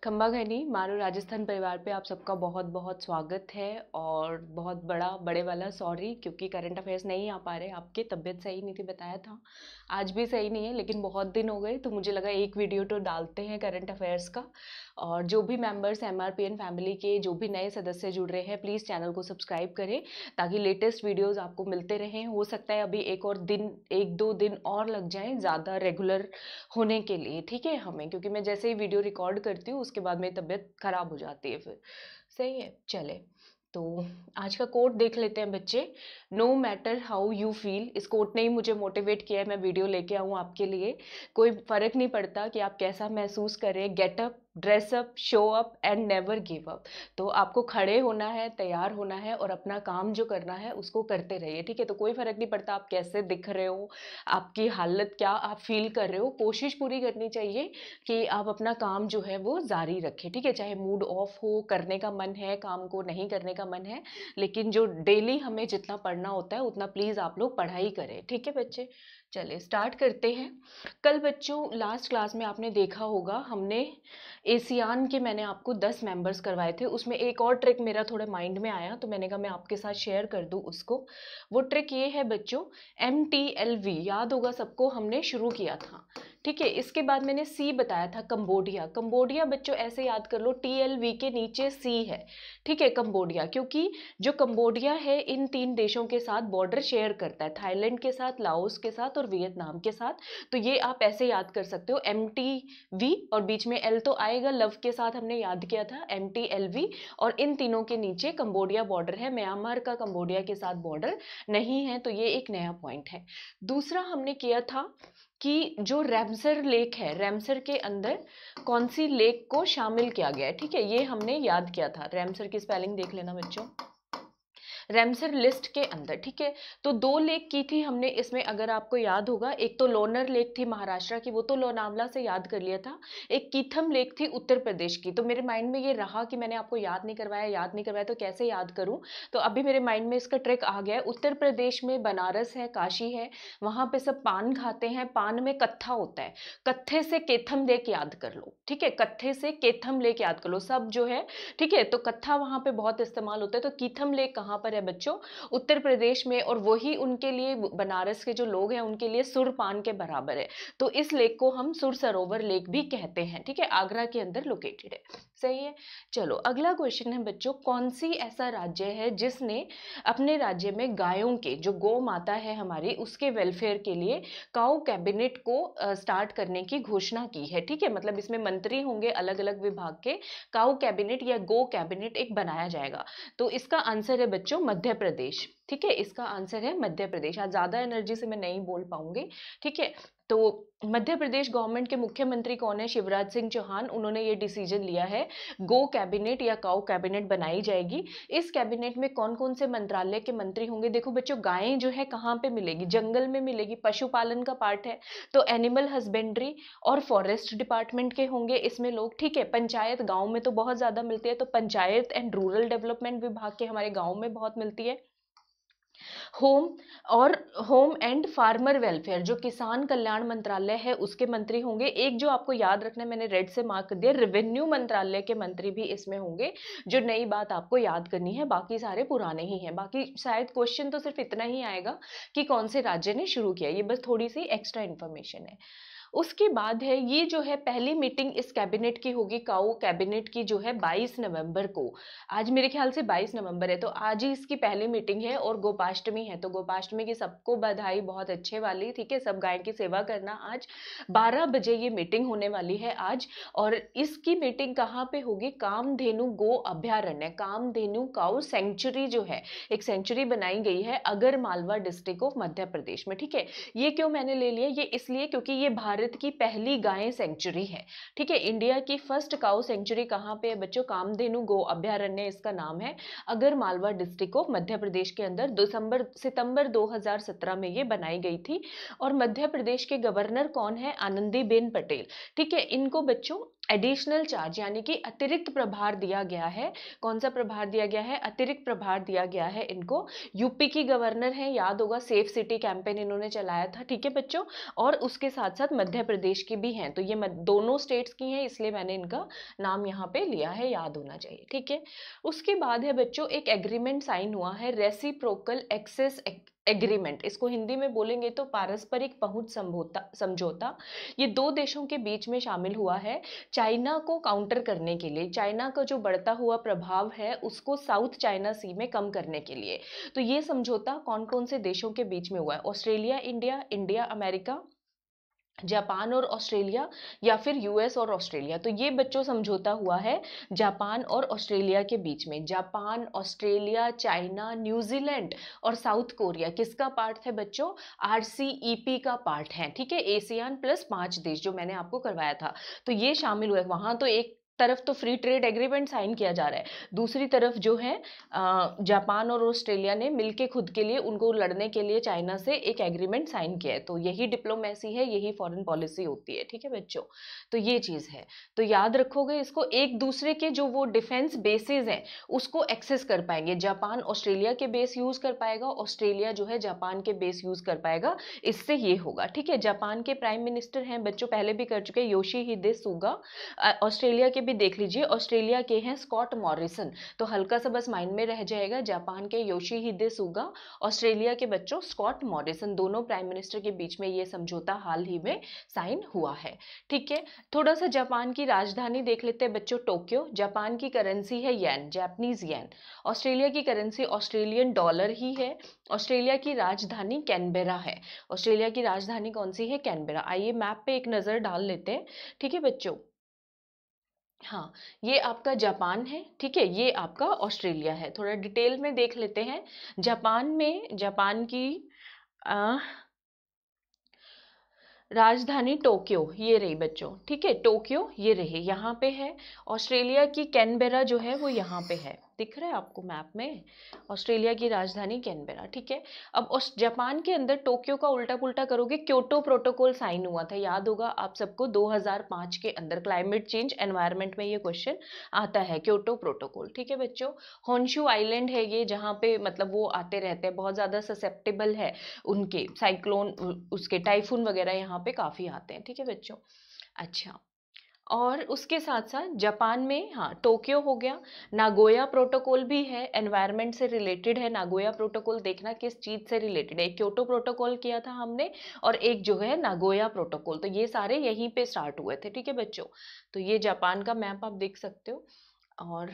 खम्बा घनी मारू राजस्थान परिवार पे आप सबका बहुत बहुत स्वागत है। और बहुत बड़े वाला सॉरी, क्योंकि करंट अफेयर्स नहीं आ पा रहे, आपकी तबीयत सही नहीं थी बताया था। आज भी सही नहीं है, लेकिन बहुत दिन हो गए तो मुझे लगा एक वीडियो तो डालते हैं करंट अफेयर्स का। और जो भी मेंबर्स एमआरपीएन फैमिली के जो भी नए सदस्य जुड़ रहे हैं, प्लीज़ चैनल को सब्सक्राइब करें ताकि लेटेस्ट वीडियोज़ आपको मिलते रहें। हो सकता है अभी एक दो दिन और लग जाएं ज़्यादा रेगुलर होने के लिए, ठीक है हमें, क्योंकि मैं जैसे ही वीडियो रिकॉर्ड करती हूँ उसके बाद मेरी तबीयत खराब हो जाती है फिर। सही है, चले। तो आज का कोट देख लेते हैं बच्चे। No matter how you feel, इस कोट ने ही मुझे मोटिवेट किया है मैं वीडियो लेके आऊँ आपके लिए। कोई फर्क नहीं पड़ता कि आप कैसा महसूस करें, get up, dress up, show up and never give up. तो आपको खड़े होना है, तैयार होना है और अपना काम जो करना है उसको करते रहिए, ठीक है। तो कोई फर्क नहीं पड़ता आप कैसे दिख रहे हो, आपकी हालत क्या आप फील कर रहे हो, कोशिश पूरी करनी चाहिए कि आप अपना काम जो है वो जारी रखें, ठीक है। चाहे मूड ऑफ हो, करने का मन है, काम को नहीं करने का मन है, लेकिन जो डेली हमें जितना पढ़ना होता है उतना प्लीज़ आप लोग पढ़ाई करें, ठीक है बच्चे। चलिए स्टार्ट करते हैं। कल बच्चों लास्ट क्लास में आपने देखा होगा, हमने एशियान के मैंने आपको 10 मेंबर्स करवाए थे। उसमें एक और ट्रिक मेरा थोड़ा माइंड में आया तो मैंने कहा मैं आपके साथ शेयर कर दूं उसको। वो ट्रिक ये है बच्चों, MTLV याद होगा सबको, हमने शुरू किया था, ठीक है। इसके बाद मैंने C बताया था, कंबोडिया। कंबोडिया बच्चों ऐसे याद कर लो, TLV के नीचे C है, ठीक है, कंबोडिया। क्योंकि जो कंबोडिया है इन 3 देशों के साथ बॉर्डर शेयर करता है, थाईलैंड के साथ, लाओस के साथ और वियतनाम के साथ। तो ये आप ऐसे याद कर सकते हो, MTV और बीच में L तो आएगा, लव के साथ हमने याद किया था MTLV। और इन तीनों के नीचे कंबोडिया बॉर्डर है, म्यांमार का कंबोडिया के साथ बॉर्डर नहीं है, तो ये एक नया पॉइंट है। दूसरा हमने किया था कि जो रैमसर लेक है, रैमसर के अंदर कौन सी लेक को शामिल किया गया है, ठीक है, ये हमने याद किया था। रैमसर की स्पेलिंग देख लेना बच्चों, रैमसर लिस्ट के अंदर, ठीक है। तो 2 लेक की थी हमने इसमें, अगर आपको याद होगा। एक तो लोनर लेक थी महाराष्ट्र की, वो तो लोनावला से याद कर लिया था। एक कीथम लेक थी उत्तर प्रदेश की। तो मेरे माइंड में ये रहा कि मैंने आपको याद नहीं करवाया तो कैसे याद करूं। तो अभी मेरे माइंड में इसका ट्रिक आ गया है। उत्तर प्रदेश में बनारस है, काशी है, वहां पे सब पान खाते हैं, पान में कत्था होता है, कत्थे से केथम लेक याद कर लो, ठीक है, कत्थे से केथम लेक याद कर लो सब जो है, ठीक है। तो कत्था वहां पे बहुत इस्तेमाल होता है। तो कीथम लेक कहां पर है बच्चों? उत्तर प्रदेश में। और वही उनके लिए, बनारस के जो लोग हैं उनके लिए सुरपान के बराबर है। तो इस लेक को हम सुर सरोवर लेक भी कहते हैं, ठीक है, आगरा के अंदर लोकेटेड है। सही है। चलो अगला क्वेश्चन है बच्चों, कौन सी ऐसा राज्य है जिसने अपने राज्य में गायों के, जो गौ माता है हमारी, उसके वेलफेयर के लिए काउ कैबिनेट को स्टार्ट करने की घोषणा की है, ठीक है। मतलब इसमें मंत्री होंगे अलग अलग विभाग के, काउ कैबिनेट या गो कैबिनेट एक बनाया जाएगा। तो इसका आंसर है बच्चों मध्य प्रदेश, ठीक है, इसका आंसर है मध्य प्रदेश। आज ज्यादा एनर्जी से मैं नहीं बोल पाऊंगी, ठीक है। तो मध्य प्रदेश गवर्नमेंट के मुख्यमंत्री कौन है? शिवराज सिंह चौहान। उन्होंने ये डिसीजन लिया है, गो कैबिनेट या काउ कैबिनेट बनाई जाएगी। इस कैबिनेट में कौन कौन से मंत्रालय के मंत्री होंगे? देखो बच्चों, गायें जो है कहाँ पे मिलेगी? जंगल में मिलेगी, पशुपालन का पार्ट है, तो एनिमल हस्बेंड्री और फॉरेस्ट डिपार्टमेंट के होंगे इसमें लोग, ठीक है। पंचायत, गांव में तो बहुत ज्यादा मिलती है, तो पंचायत एंड रूरल डेवलपमेंट विभाग के हमारे गांव में बहुत मिलती है। होम और होम एंड फार्मर वेलफेयर, जो किसान कल्याण मंत्रालय है, उसके मंत्री होंगे। एक जो आपको याद रखना है, मैंने रेड से मार्क कर दिया, रेवेन्यू मंत्रालय के मंत्री भी इसमें होंगे। जो नई बात आपको याद करनी है, बाकी सारे पुराने ही हैं। बाकी शायद क्वेश्चन तो सिर्फ इतना ही आएगा कि कौन से राज्य ने शुरू किया, ये बस थोड़ी सी एक्स्ट्रा इन्फॉर्मेशन है। उसके बाद है, ये जो है पहली मीटिंग इस कैबिनेट की होगी, काउ कैबिनेट की, जो है 22 नवंबर को। आज मेरे ख्याल से 22 नवंबर है, तो आज ही इसकी पहली मीटिंग है और गोपाष्टमी है। तो गोपाष्टमी की सबको बधाई, बहुत अच्छे वाली, ठीक है। सब गाय की सेवा करना। आज 12 बजे ये मीटिंग होने वाली है आज। और इसकी मीटिंग कहाँ पे होगी? कामधेनु गो अभ्यारण्य, कामधेनु काउ सेंचुरी जो है, एक सेंचुरी बनाई गई है अगर मालवा डिस्ट्रिक्ट ऑफ मध्य प्रदेश में, ठीक है। ये क्यों मैंने ले लिया? ये इसलिए क्योंकि ये भारत की पहली गाय सेंचुरी है, ठीक है। इंडिया की फर्स्ट काउ सेंचुरी कहाँ पे है बच्चों? कामधेनु गो अभ्यारण्य इसका नाम है, अगर मालवा डिस्ट्रिक्ट ऑफ मध्य प्रदेश के अंदर सितंबर 2017 में ये बनाई गई थी। और मध्य प्रदेश के गवर्नर कौन है? आनंदीबेन पटेल, ठीक है। इनको बच्चों एडिशनल चार्ज यानी कि अतिरिक्त प्रभार दिया गया है। कौन सा प्रभार दिया गया है? अतिरिक्त प्रभार दिया गया है इनको। यूपी की गवर्नर है, याद होगा, सेफ सिटी कैंपेन इन्होंने चलाया था, ठीक है बच्चों। और उसके साथ साथ मध्य प्रदेश की भी हैं, तो ये दोनों स्टेट्स की हैं, इसलिए मैंने इनका नाम यहाँ पे लिया है, याद होना चाहिए, ठीक है। उसके बाद है बच्चों एक एग्रीमेंट साइन हुआ है, रेसिप्रोकल एक्सेस एग्रीमेंट, इसको हिंदी में बोलेंगे तो पारस्परिक पहुंच समझौता। ये दो देशों के बीच में शामिल हुआ है चाइना को काउंटर करने के लिए, चाइना का जो बढ़ता हुआ प्रभाव है उसको साउथ चाइना सी में कम करने के लिए। तो ये समझौता कौन कौन से देशों के बीच में हुआ है? Australia India, India America, Japan और ऑस्ट्रेलिया, या फिर यूएस और ऑस्ट्रेलिया। तो ये बच्चों समझौता हुआ है जापान और ऑस्ट्रेलिया के बीच में। जापान, ऑस्ट्रेलिया, चाइना, न्यूजीलैंड और साउथ कोरिया किसका पार्ट है बच्चों? आरसीईपी का पार्ट है, ठीक है। एशियान प्लस 5 देश जो मैंने आपको करवाया था, तो ये शामिल हुए। वहां तो एक तरफ तो फ्री ट्रेड एग्रीमेंट साइन किया जा रहा है, दूसरी तरफ जो है जापान और ऑस्ट्रेलिया ने मिलके खुद के लिए, उनको लड़ने के लिए चाइना से एक एग्रीमेंट साइन किया है। तो यही डिप्लोमेसी है, यही फॉरेन पॉलिसी होती है, ठीक है बच्चों। तो ये चीज़ है, तो याद रखोगे इसको। एक दूसरे के जो वो डिफेंस बेसिस हैं उसको एक्सेस कर पाएंगे, जापान ऑस्ट्रेलिया के बेस यूज कर पाएगा, ऑस्ट्रेलिया जो है जापान के बेस यूज कर पाएगा, इससे ये होगा, ठीक है। जापान के प्राइम मिनिस्टर हैं बच्चों, पहले भी कर चुके, योशीहिदे सुगा। ऑस्ट्रेलिया के भी देख लीजिए, ऑस्ट्रेलिया के हैं स्कॉट मॉरिसन, तो हल्का सा बस माइंड में रह जाएगा, जापान के योशीहिदे सुगा, ऑस्ट्रेलिया के बच्चों स्कॉट मॉरिसन, दोनों प्राइम मिनिस्टर के बीच में ये समझौता हाल ही में साइन हुआ है, ठीक है। थोड़ा सा जापान की राजधानी देख लेते हैं बच्चों, टोक्यो। जापान की करेंसी है येन, जापानीज येन। ऑस्ट्रेलिया की करेंसी ऑस्ट्रेलियन डॉलर ही है। ऑस्ट्रेलिया की राजधानी कैनबेरा है। ऑस्ट्रेलिया की राजधानी कौन सी है? कैनबेरा। आइए मैप पे एक नजर डाल लेते हैं, ठीक है बच्चों। हाँ, ये आपका जापान है, ठीक है, ये आपका ऑस्ट्रेलिया है। थोड़ा डिटेल में देख लेते हैं। जापान में, जापान की राजधानी टोक्यो ये रही बच्चों, ठीक है, टोक्यो ये रही, यहाँ पे है। ऑस्ट्रेलिया की कैनबेरा जो है वो यहाँ पे है, दिख रहा है आपको मैप में, ऑस्ट्रेलिया की राजधानी कैनबेरा, ठीक है। अब जापान के अंदर टोक्यो का उल्टा पुल्टा करोगे, क्योटो प्रोटोकॉल साइन हुआ था, याद होगा आप सबको, 2005 के अंदर। क्लाइमेट चेंज एनवायरनमेंट में ये क्वेश्चन आता है, क्योटो प्रोटोकॉल, ठीक है बच्चों। होन्शु आइलैंड है ये, जहाँ पे मतलब वो आते रहते हैं, बहुत ज्यादा ससेप्टेबल है उनके साइक्लोन, उसके टाइफून वगैरह यहाँ पे काफी आते हैं, ठीक है बच्चों। अच्छा, और उसके साथ साथ जापान में, हाँ, टोक्यो हो गया। नागोया प्रोटोकॉल भी है, एनवायरनमेंट से रिलेटेड है। नागोया प्रोटोकॉल देखना किस चीज से रिलेटेड है, एक क्योटो प्रोटोकॉल किया था हमने, और एक जो है नागोया प्रोटोकॉल, तो ये सारे यहीं पे स्टार्ट हुए थे, ठीक है बच्चों। तो ये जापान का मैप आप देख सकते हो। और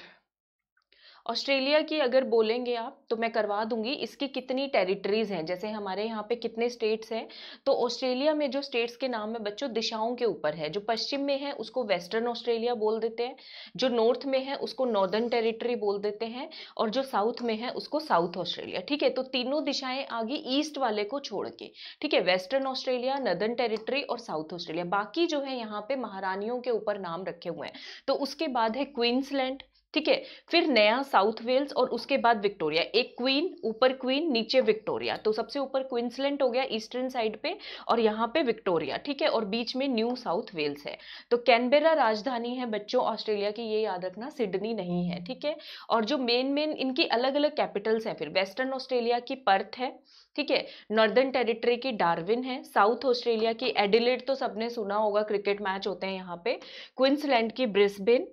ऑस्ट्रेलिया की अगर बोलेंगे आप तो मैं करवा दूंगी, इसकी कितनी टेरिटरीज हैं, जैसे हमारे यहाँ पे कितने स्टेट्स हैं, तो ऑस्ट्रेलिया में जो स्टेट्स के नाम है बच्चों दिशाओं के ऊपर है। जो पश्चिम में है उसको वेस्टर्न ऑस्ट्रेलिया बोल देते हैं, जो नॉर्थ में है उसको नॉर्दर्न टेरिटरी बोल देते हैं, और जो साउथ में है उसको साउथ ऑस्ट्रेलिया, ठीक है। तो तीनों दिशाएं आ गई ईस्ट वाले को छोड़ के, ठीक है, वेस्टर्न ऑस्ट्रेलिया, नॉर्दर्न टेरिटरी और साउथ ऑस्ट्रेलिया। बाकी जो है यहाँ पे महारानियों के ऊपर नाम रखे हुए हैं। तो उसके बाद है क्वींसलैंड, ठीक है, फिर नया साउथ वेल्स, और उसके बाद विक्टोरिया। एक क्वीन, ऊपर क्वीन, नीचे विक्टोरिया, तो सबसे ऊपर क्वींसलैंड हो गया ईस्टर्न साइड पे, और यहाँ पे विक्टोरिया, ठीक है, और बीच में न्यू साउथ वेल्स है। तो कैनबेरा राजधानी है बच्चों ऑस्ट्रेलिया की, ये याद रखना, सिडनी नहीं है, ठीक है। और जो मेन इनकी अलग अलग कैपिटल्स हैं, फिर वेस्टर्न ऑस्ट्रेलिया की पर्थ है, ठीक है, नॉर्दर्न टेरिटरी की डार्विन है, साउथ ऑस्ट्रेलिया की एडिलेड, तो सबने सुना होगा, क्रिकेट मैच होते हैं यहाँ पे, क्वींसलैंड की ब्रिस्बेन,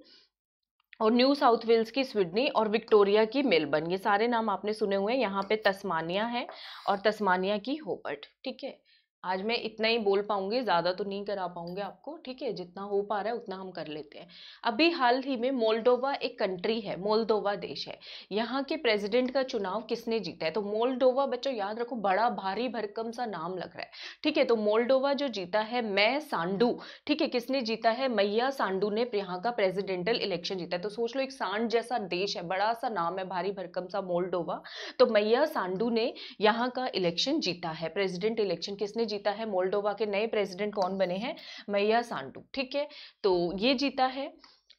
और न्यू साउथ वेल्स की सिडनी, और विक्टोरिया की मेलबर्न। ये सारे नाम आपने सुने हुए हैं। यहाँ पे तस्मानिया है, और तस्मानिया की होबर्ट, ठीक है। आज मैं इतना ही बोल पाऊंगी, ज्यादा तो नहीं करा पाऊंगे आपको, ठीक है, जितना हो पा रहा है उतना हम कर लेते हैं। अभी हाल ही में मोल्डोवा एक कंट्री है, मोल्दोवा देश है, यहाँ के प्रेसिडेंट का चुनाव किसने जीता है? तो मोल्डोवा बच्चों याद रखो, बड़ा भारी भरकम सा नाम लग रहा है, ठीक है। तो मोल्डोवा जो जीता है, मैं सांडू, ठीक है, किसने जीता है? मैया सांडू ने यहाँ का प्रेसिडेंटल इलेक्शन जीता है। तो सोच लो, एक सांड जैसा देश है, बड़ा सा नाम है, भारी भरकम सा, मोल्डोवा। तो मैया सांडू ने यहाँ का इलेक्शन जीता है, प्रेसिडेंट इलेक्शन किसने जीता है? मोल्डोवा के नए प्रेसिडेंट कौन बने हैं? मैया सांडू, ठीक है, तो ये जीता है।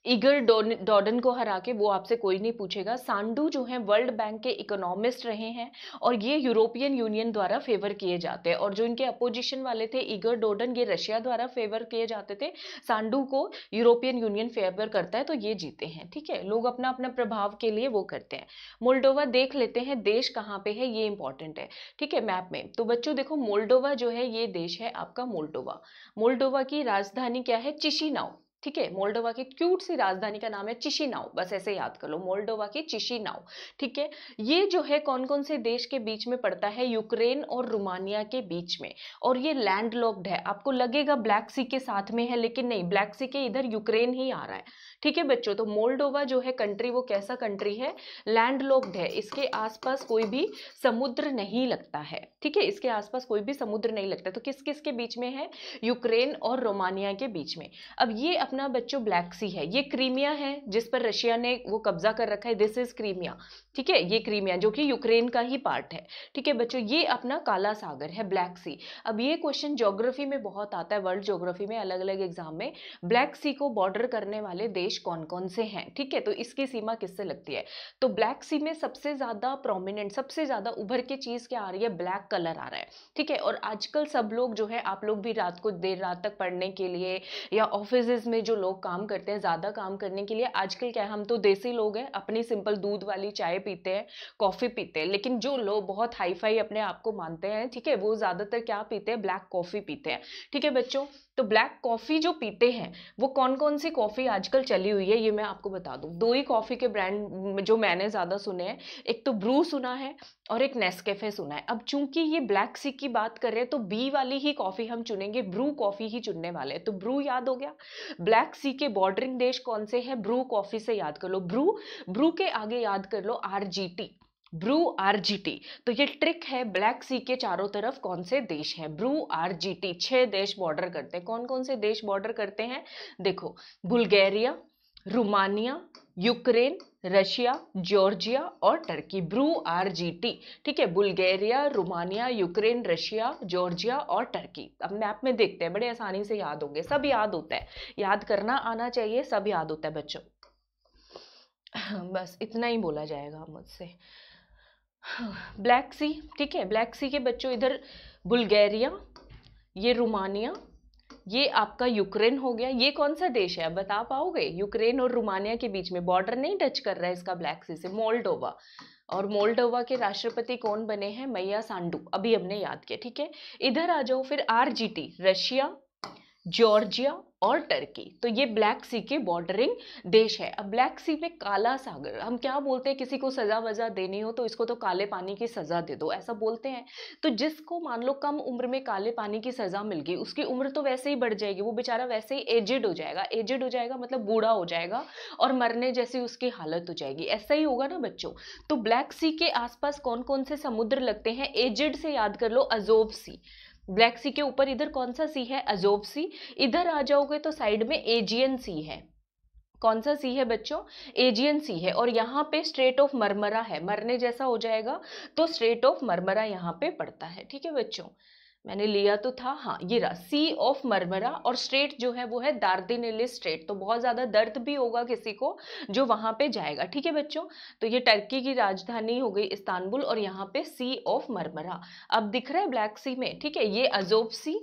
इगर डॉर्डन को हरा के, वो आपसे कोई नहीं पूछेगा। सांडू जो है वर्ल्ड बैंक के इकोनॉमिस्ट रहे हैं और ये यूरोपियन यूनियन द्वारा फेवर किए जाते हैं, और जो इनके अपोजिशन वाले थे इगर डॉर्डन, ये रशिया द्वारा फेवर किए जाते थे। सांडू को यूरोपियन यूनियन फेवर करता है, तो ये जीते हैं। ठीक है, लोग अपना अपना प्रभाव के लिए वो करते हैं। मोल्डोवा देख लेते हैं देश कहाँ पे है, ये इंपॉर्टेंट है। ठीक है, मैप में तो बच्चों देखो मोल्डोवा जो है ये देश है आपका मोल्डोवा। मोल्डोवा की राजधानी क्या है, चिशिनाउ। ठीक है, मोल्डोवा की क्यूट सी राजधानी का नाम है चिशिनाउ, बस ऐसे याद कर लो, मोल्डोवा की चिशिनाउ। ठीक है, ये जो है कौन कौन से देश के बीच में पड़ता है, यूक्रेन और रोमानिया के बीच में, और ये लैंडलॉक्ड है। आपको लगेगा ब्लैक सी के साथ में है, लेकिन नहीं, ब्लैक सी के इधर यूक्रेन ही आ रहा है। ठीक है बच्चों, तो मोल्डोवा जो है कंट्री, वो कैसा कंट्री है, लैंडलॉक्ड है। इसके आसपास कोई भी समुद्र नहीं लगता है। ठीक है, इसके आसपास कोई भी समुद्र नहीं लगता, तो किस किस के बीच में है, यूक्रेन और रोमानिया के बीच में। अब ये अपना बच्चों ब्लैक सी है, ये क्रीमिया है जिस पर रशिया ने वो कब्जा कर रखा है, दिस इज क्रीमिया। ठीक है, ये क्रीमिया जो कि यूक्रेन का ही पार्ट है। ठीक है बच्चों, ये अपना काला सागर है, ब्लैक सी। अब ये क्वेश्चन ज्योग्राफी में बहुत आता है, वर्ल्ड ज्योग्राफी में, अलग अलग एग्जाम में, ब्लैक सी को बॉर्डर करने वाले देश कौन कौन से हैं। ठीक है, तो इसकी सीमा किससे लगती है, तो ब्लैक सी में सबसे ज्यादा प्रोमिनेंट, सबसे ज्यादा उभर के चीज क्या आ रही है, ब्लैक कलर आ रहा है। ठीक है, और आजकल सब लोग जो है, आप लोग भी रात को देर रात तक पढ़ने के लिए, या ऑफिस में जो लोग काम करते हैं ज्यादा काम करने के लिए, आजकल क्या है, हम तो देसी लोग हैं, अपनी सिंपल दूध वाली चाय पीते हैं, कॉफी पीते हैं, लेकिन जो लोग बहुत हाई फाई अपने आप को मानते हैं, ठीक है, वो ज्यादातर क्या पीते हैं, ब्लैक कॉफी पीते हैं। ठीक है बच्चों, तो ब्लैक कॉफी जो पीते हैं, वो कौन कौन सी कॉफी आजकल चली हुई है, ये मैं आपको बता दूं। दो ही कॉफी के ब्रांड जो मैंने ज्यादा सुने हैं, एक तो ब्रू सुना है और एक नेस्कैफे सुना है। अब चूंकि ये ब्लैक सी की बात कर रहे हैं, तो बी वाली ही कॉफी हम चुनेंगे, ब्रू कॉफी ही चुनने वाले हैं। तो ब्रू याद हो गया। ब्लैक सी के बॉर्डरिंग देश कौन से हैं, ब्रू कॉफी से याद कर लो, ब्रू। ब्रू के आगे याद कर लो आरजीटी, ब्रू आरजीटी। तो ये ट्रिक है, ब्लैक सी के चारों तरफ कौन से देश हैं, ब्रू आरजीटी। 6 देश बॉर्डर करते हैं। कौन कौन से देश बॉर्डर करते हैं, देखो, Bulgaria, Romania, Ukraine, Russia, Georgia और टर्की, ब्रू आरजीटी। ठीक है, Bulgaria, Romania, Ukraine, Russia, Georgia और टर्की। अब मैप में देखते हैं, बड़े आसानी से याद होंगे, सब याद होता है, याद करना आना चाहिए, सब याद होता है बच्चों। बस इतना ही बोला जाएगा मुझसे। ब्लैक सी, ठीक है, ब्लैक सी के बच्चों इधर बुल्गारिया, ये रोमानिया, ये आपका यूक्रेन हो गया। ये कौन सा देश है, अब बता पाओगे, यूक्रेन और रोमानिया के बीच में, बॉर्डर नहीं टच कर रहा है इसका ब्लैक सी से, मोल्डोवा। और मोल्डोवा के राष्ट्रपति कौन बने हैं, मैया सांडू, अभी हमने याद किया। ठीक है, इधर आ जाओ फिर, आरजीटी, रशिया, जॉर्जिया और टर्की। तो ये ब्लैक सी के बॉर्डरिंग देश है। अब ब्लैक सी में काला सागर, हम क्या बोलते हैं, किसी को सजा वजा देनी हो तो इसको तो काले पानी की सजा दे दो, ऐसा बोलते हैं। तो जिसको मान लो कम उम्र में काले पानी की सजा मिल गई, उसकी उम्र तो वैसे ही बढ़ जाएगी, वो बेचारा वैसे ही एजेड हो जाएगा। एजेड हो जाएगा मतलब बूढ़ा हो जाएगा, और मरने जैसी उसकी हालत हो जाएगी। ऐसा ही होगा ना बच्चों। तो ब्लैक सी के आसपास कौन कौन से समुद्र लगते हैं, एजेड से याद कर लो, अजोव सी। ब्लैक सी के ऊपर इधर कौन सा सी है, अजोव सी। इधर आ जाओगे तो साइड में एजियन सी है। कौन सा सी है बच्चों, एजियन सी है। और यहाँ पे स्ट्रेट ऑफ मरमरा है, मरने जैसा हो जाएगा, तो स्ट्रेट ऑफ मरमरा यहाँ पे पड़ता है। ठीक है बच्चों, मैंने लिया तो था, हाँ ये रहा, सी ऑफ मरमरा। और स्ट्रेट जो है वो है दार्दिनेलिस स्ट्रेट। तो बहुत ज्यादा दर्द भी होगा किसी को जो वहां पे जाएगा। ठीक है बच्चों, तो ये टर्की की राजधानी हो गई इस्तांबुल, और यहाँ पे सी ऑफ मरमरा अब दिख रहा है ब्लैक सी में। ठीक है, ये अजोव सी,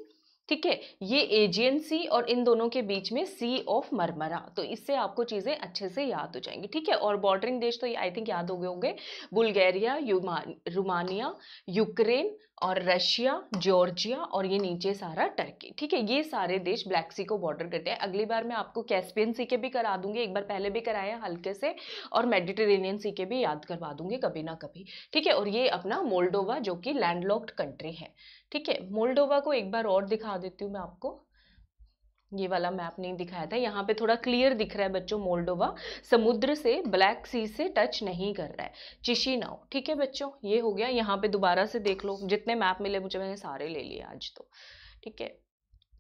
ठीक है, ये एजियन सी, और इन दोनों के बीच में सी ऑफ मरमरा। तो इससे आपको चीजें अच्छे से याद हो जाएंगी। ठीक है, और बॉर्डरिंग देश तो ये आई थिंक याद हो गए होंगे, बुल्गारिया, रोमानिया, यूक्रेन और रशिया, जॉर्जिया और ये नीचे सारा टर्की। ठीक है, ये सारे देश ब्लैक सी को बॉर्डर करते हैं। अगली बार मैं आपको कैस्पियन सी के भी करा दूंगी, एक बार पहले भी कराए हैं हल्के से, और मेडिटेरेनियन सी के भी याद करवा दूंगी कभी ना कभी। ठीक है, और ये अपना मोल्डोवा जो कि लैंडलॉक्ड कंट्री है। ठीक है, मोल्डोवा को एक बार और दिखा देती हूँ मैं आपको, ये वाला मैप नहीं दिखाया था, यहाँ पे थोड़ा क्लियर दिख रहा है बच्चों। मोल्डोवा समुद्र से, ब्लैक सी से टच नहीं कर रहा है, चिशिनाउ। ठीक है बच्चों, ये हो गया। यहाँ पे दोबारा से देख लो, जितने मैप मिले मुझे, मैंने सारे ले लिए आज तो। ठीक है,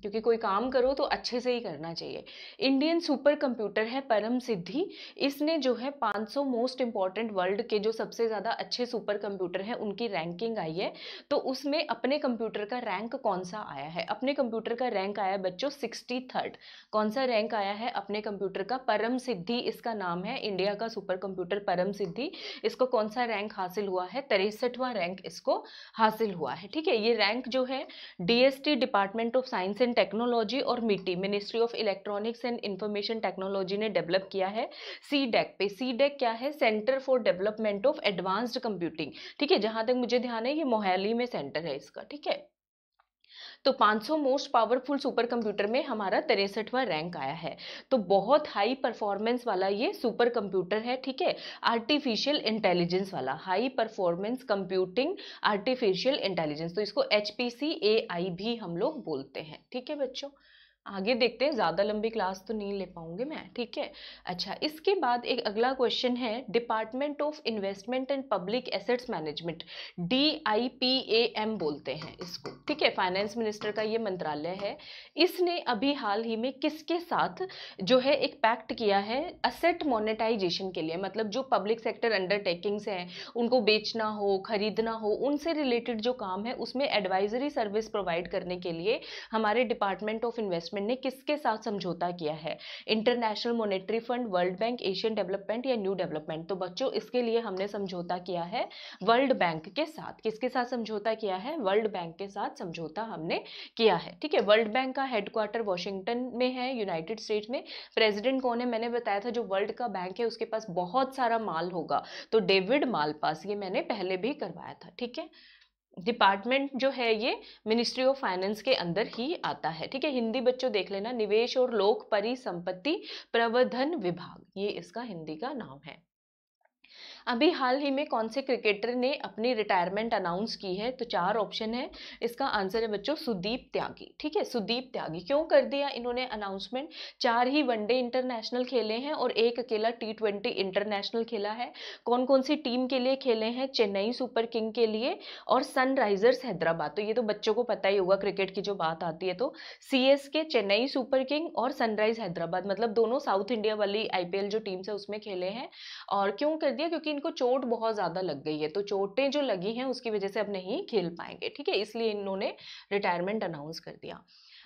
क्योंकि कोई काम करो तो अच्छे से ही करना चाहिए। इंडियन सुपर कंप्यूटर है परम सिद्धि। इसने जो है 500 मोस्ट इंपॉर्टेंट वर्ल्ड के जो सबसे ज़्यादा अच्छे सुपर कंप्यूटर हैं उनकी रैंकिंग आई है। तो उसमें अपने कंप्यूटर का रैंक कौन सा आया है? अपने कंप्यूटर का रैंक आया बच्चों 63rd। कौन सा रैंक आया है अपने कंप्यूटर का? परम सिद्धि इसका नाम है, इंडिया का सुपर कंप्यूटर परम सिद्धि। इसको कौन सा रैंक हासिल हुआ है? 63वां रैंक इसको हासिल हुआ है। ठीक है, ये रैंक जो है DST department of science and technology और मिटी ministry of electronics and information technology ने डेवलप किया है सीडेक पे। सीडेक क्या है? Centre for development of advanced computing. ठीक है, जहां तक मुझे ध्यान है ये मोहाली में सेंटर है इसका। ठीक है, तो 500 मोस्ट पावरफुल सुपर कंप्यूटर में हमारा 63वां रैंक आया है। तो बहुत हाई परफॉर्मेंस वाला ये सुपर कंप्यूटर है। ठीक है, आर्टिफिशियल इंटेलिजेंस वाला, high performance computing artificial intelligence, तो इसको HPC AI भी हम लोग बोलते हैं। ठीक है बच्चों, आगे देखते हैं, ज्यादा लंबी क्लास तो नहीं ले पाऊंगे मैं। ठीक है, अच्छा इसके बाद एक अगला क्वेश्चन है, department of investment and public assets management, DIPAM बोलते हैं इसको। ठीक है, फाइनेंस मिनिस्टर का ये मंत्रालय है। इसने अभी हाल ही में किसके साथ जो है एक पैक्ट किया है असेट मोनेटाइजेशन के लिए? मतलब जो पब्लिक सेक्टर अंडरटेकिंग्स हैं, उनको बेचना हो खरीदना हो, उनसे रिलेटेड जो काम है उसमें एडवाइजरी सर्विस प्रोवाइड करने के लिए हमारे डिपार्टमेंट ऑफ इन्वेस्टमेंट ने किसके साथ समझौता किया है? International monetary fund, world bank, Asian development या न्यू डेवलपमेंट? तो बच्चों इसके लिए हमने समझौता किया है वर्ल्ड बैंक के साथ। किसके साथ समझौता किया है? वर्ल्ड बैंक के साथ समझौता हमने किया है। ठीक है, वर्ल्ड बैंक का हेडक्वार्टर वॉशिंगटन में है, यूनाइटेड स्टेट्स में। प्रेसिडेंट कौन है? मैंने बताया था जो वर्ल्ड का बैंक है उसके पास बहुत सारा माल होगा, तो डेविड मालपास, ये मैंने पहले भी करवाया था। ठीक है, डिपार्टमेंट जो है ये मिनिस्ट्री ऑफ फाइनेंस के अंदर ही आता है। ठीक है, हिंदी बच्चों देख लेना, निवेश और लोक परिसंपत्ति प्रबंधन विभाग, ये इसका हिंदी का नाम है। अभी हाल ही में कौन से क्रिकेटर ने अपनी रिटायरमेंट अनाउंस की है? तो 4 ऑप्शन है, इसका आंसर है बच्चों सुदीप त्यागी। ठीक है, सुदीप त्यागी। क्यों कर दिया इन्होंने अनाउंसमेंट? 4 ही वनडे इंटरनेशनल खेले हैं और एक अकेला T20 इंटरनेशनल खेला है। कौन कौन सी टीम के लिए खेले हैं? चेन्नई सुपर किंग के लिए और सनराइजर्स हैदराबाद। तो ये तो बच्चों को पता ही होगा, क्रिकेट की जो बात आती है तो CSK चेन्नई सुपर किंग और सनराइज हैदराबाद, मतलब दोनों साउथ इंडिया वाली IPL जो टीम्स है उसमें खेले हैं। और क्यों कर दिया? क्योंकि इनको चोट बहुत ज्यादा लग गई है, तो चोटें जो लगी हैं उसकी वजह से अब नहीं खेल पाएंगे। ठीक है, इसलिए इन्होंने रिटायरमेंट अनाउंस कर दिया।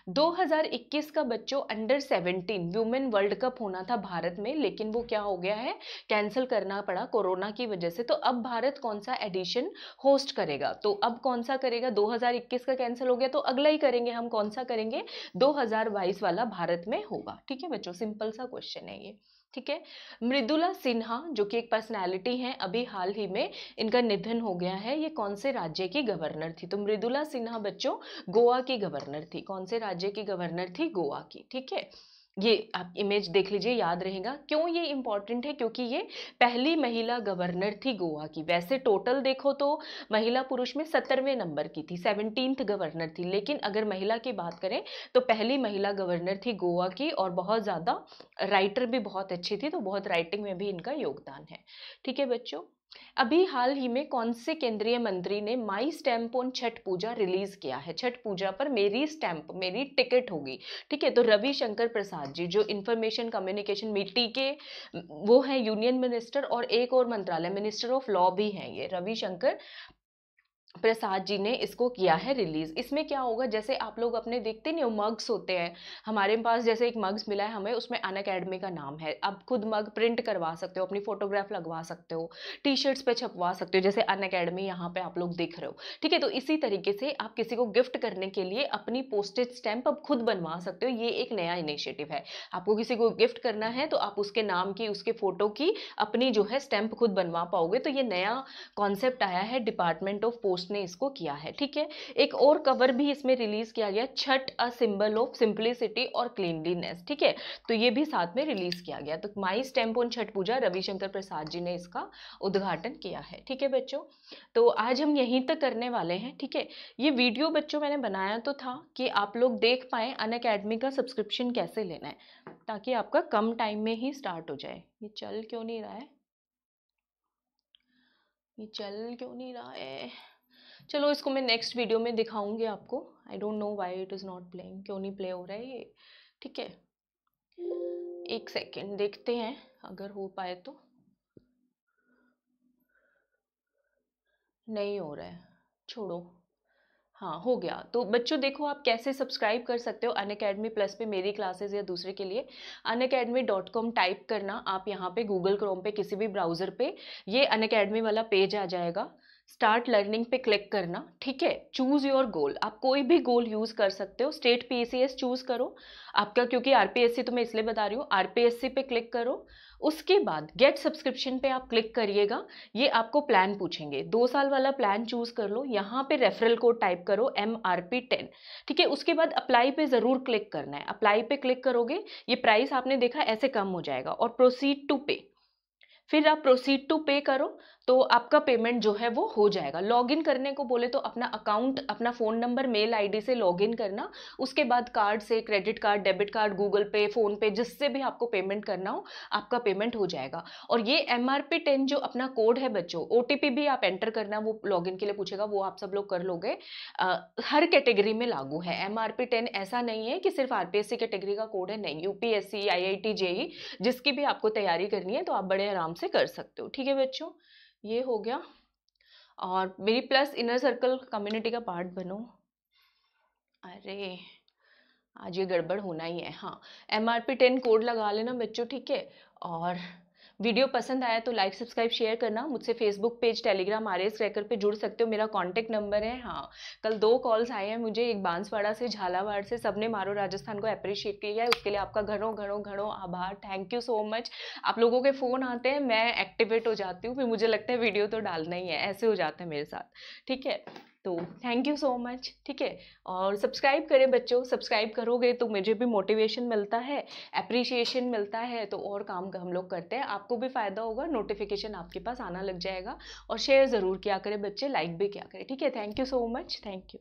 2021 का बच्चों अंडर 17 वुमेन वर्ल्ड कप होना था भारत में, लेकिन वो क्या हो गया है? कैंसिल करना पड़ा कोरोना की वजह से। तो अब भारत कौन सा एडिशन होस्ट करेगा? तो अब कौन सा करेगा? 2021 का कैंसिल हो गया तो अगला ही करेंगे हम। कौन सा करेंगे? 2022 वाला भारत में होगा। ठीक है बच्चों, सिंपल सा क्वेश्चन है ये। ठीक है, मृदुला सिन्हा जो कि एक पर्सनैलिटी है, अभी हाल ही में इनका निधन हो गया है। ये कौन से राज्य की गवर्नर थी? तो मृदुला सिन्हा बच्चों गोवा की गवर्नर थी। कौन से राज्य की गवर्नर थी? गोवा की। ठीक है, ये आप इमेज देख लीजिए, याद रहेगा। क्यों ये इंपॉर्टेंट है? क्योंकि ये पहली महिला गवर्नर थी गोवा की। वैसे टोटल देखो तो महिला पुरुष में 17वें नंबर की थी, 17th गवर्नर थी, लेकिन अगर महिला की बात करें तो पहली महिला गवर्नर थी गोवा की। और बहुत ज्यादा राइटर भी बहुत अच्छी थी, तो बहुत राइटिंग में भी इनका योगदान है। ठीक है बच्चों, अभी हाल ही में कौन से केंद्रीय मंत्री ने my stamp on Chhath Puja release किया है? छठ पूजा पर मेरी स्टैंप, मेरी टिकट होगी। ठीक है, तो रविशंकर प्रसाद जी जो इंफॉर्मेशन कम्युनिकेशन मिट्टी के वो है यूनियन मिनिस्टर, और एक और मंत्रालय मिनिस्टर ऑफ लॉ भी हैं ये रविशंकर प्रसाद जी ने इसको किया है रिलीज। इसमें क्या होगा, जैसे आप लोग अपने देखते नहीं हो मग्स होते हैं, हमारे पास जैसे एक मग्स मिला है हमें, उसमें अनअकैडमी का नाम है। आप खुद मग प्रिंट करवा सकते हो, अपनी फोटोग्राफ लगवा सकते हो, टी-शर्ट्स पे छपवा सकते हो, जैसे अनअकैडमी यहाँ पे आप लोग देख रहे हो। ठीक है, तो इसी तरीके से आप किसी को गिफ्ट करने के लिए अपनी पोस्टेज स्टैंप अब खुद बनवा सकते हो। ये एक नया इनिशिएटिव है। आपको किसी को गिफ्ट करना है तो आप उसके नाम की, उसके फोटो की अपनी जो है स्टैंप खुद बनवा पाओगे। तो ये नया कॉन्सेप्ट आया है, डिपार्टमेंट ऑफ पोस्ट ने इसको किया है। ठीक है, एक और कवर भी इसमें रिलीज किया गया, Chhath a symbol of simplicity और क्लीनलीनेस। ठीक है, तो ये भी साथ में रिलीज किया गया। तो माई स्टैम्प ऑन छठ पूजा रविशंकर प्रसाद जी ने इसका उद्घाटन किया है। ठीक है बच्चों, तो आज हम यहीं तक करने वाले हैं। ठीक है, ये वीडियो बच्चों मैंने बनाया तो था कि आप लोग देख पाए अनअकैडमी का सब्सक्रिप्शन कैसे लेना है, ताकि आपका कम टाइम में ही स्टार्ट हो जाए। ये चल क्यों नहीं रहा है? ये चल क्यों नहीं रहा है? चलो इसको मैं नेक्स्ट वीडियो में दिखाऊंगी आपको। I don't know why it is not playing, क्यों नहीं प्ले हो रहा है ये। ठीक है, एक सेकेंड देखते हैं अगर हो पाए तो। नहीं हो रहा है, छोड़ो। हाँ हो गया। तो बच्चों देखो आप कैसे सब्सक्राइब कर सकते हो अनअकैडमी प्लस पे मेरी क्लासेस या दूसरे के लिए। unacademy.com टाइप करना आप यहाँ पे गूगल क्रोम पे किसी भी ब्राउज़र पे, ये अनअकैडमी वाला पेज आ जाएगा। स्टार्ट लर्निंग पे क्लिक करना, ठीक है। चूज़ योर गोल, आप कोई भी गोल यूज़ कर सकते हो। स्टेट पीसीएस चूज़ करो आपका, क्योंकि आरपीएससी तो मैं इसलिए बता रही हूँ। आरपीएससी पे क्लिक करो, उसके बाद गेट सब्सक्रिप्शन पे आप क्लिक करिएगा। ये आपको प्लान पूछेंगे, 2 साल वाला प्लान चूज कर लो। यहाँ पे रेफरल कोड टाइप करो MRP10, ठीक है। उसके बाद अप्लाई पे ज़रूर क्लिक करना है। अप्लाई पे क्लिक करोगे, ये प्राइस आपने देखा ऐसे कम हो जाएगा। और प्रोसीड टू पे, फिर आप प्रोसीड टू पे करो तो आपका पेमेंट जो है वो हो जाएगा। लॉगिन करने को बोले तो अपना अकाउंट, अपना फ़ोन नंबर, मेल आईडी से लॉगिन करना। उसके बाद कार्ड से, credit card, debit card, Google पे, फ़ोन पे, जिससे भी आपको पेमेंट करना हो आपका पेमेंट हो जाएगा। और ये MRP10 जो अपना कोड है बच्चों, OTP भी आप एंटर करना, वो लॉगिन के लिए पूछेगा, वो आप सब लोग कर लोगे। हर कैटेगरी में लागू है MRP10, ऐसा नहीं है कि सिर्फ आरपीएससी कैटेगरी का कोड है, नहीं। यूपीएससी, IIT, जेई, जिसकी भी आपको तैयारी करनी है तो आप बड़े आराम से कर सकते हो। ठीक है बच्चों, ये हो गया। और मेरी प्लस इनर सर्कल कम्युनिटी का पार्ट बनो। अरे आज ये गड़बड़ होना ही है। हाँ, MRP10 कोड लगा लेना बच्चों, ठीक है। और वीडियो पसंद आया तो लाइक, सब्सक्राइब, शेयर करना। मुझसे Facebook page, Telegram, RS cracker पे जुड़ सकते हो, मेरा कांटेक्ट नंबर है। हाँ, कल 2 कॉल्स आए हैं मुझे, एक बांसवाड़ा से, झालावाड़ से, सबने मारो राजस्थान को अप्रिशिएट किया है, उसके लिए आपका घणों घणों घणों आभार। Thank you so much. आप लोगों के फ़ोन आते हैं, मैं एक्टिवेट हो जाती हूँ, फिर मुझे लगता है वीडियो तो डालना ही है, ऐसे हो जाता है मेरे साथ। ठीक है, तो थैंक यू सो मच, ठीक है। और सब्सक्राइब करें बच्चों, सब्सक्राइब करोगे तो मुझे भी मोटिवेशन मिलता है, अप्रिसिएशन मिलता है, तो और काम हम लोग करते हैं, आपको भी फ़ायदा होगा, नोटिफिकेशन आपके पास आना लग जाएगा। और शेयर ज़रूर किया करें बच्चे, लाइक भी किया करें, ठीक है। Thank you so much, thank you.